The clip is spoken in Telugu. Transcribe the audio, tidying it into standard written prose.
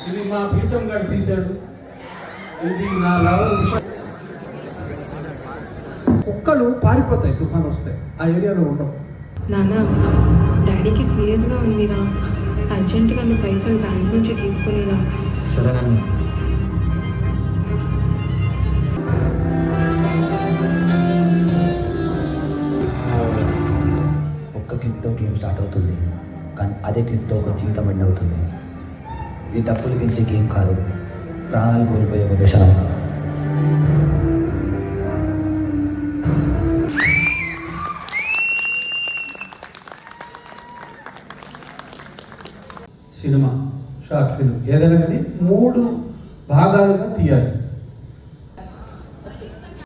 ఇది మా ప్రీతం గారు తీశాడు. ఇది నా లవర్. కుక్కలు పారిపోతాయి తుఫాన్ వస్తే, ఆ ఏరియాలో ఉండవు. నాన్న, డాడీకి సీరియస్గా ఉందిరా, అర్జెంటుగా మీ పైసలు బ్యాంక్ నుంచి తీసుకునేరా. సరేనమ్మా. ఒక్క క్లిప్తో గేమ్ స్టార్ట్ అవుతుంది, కానీ అదే క్లిప్తో ఒక జీవితం ఎండ్ అవుతుంది. ఇది డబ్బులు పెంచే గేమ్ కాదు, ప్రాణాలు కోల్పోయే ఒక వ్యసనం. సినిమా, షార్ట్ ఫిల్మ్ ఏదైనా కానీ 3 భాగాలుగా తీయాలి.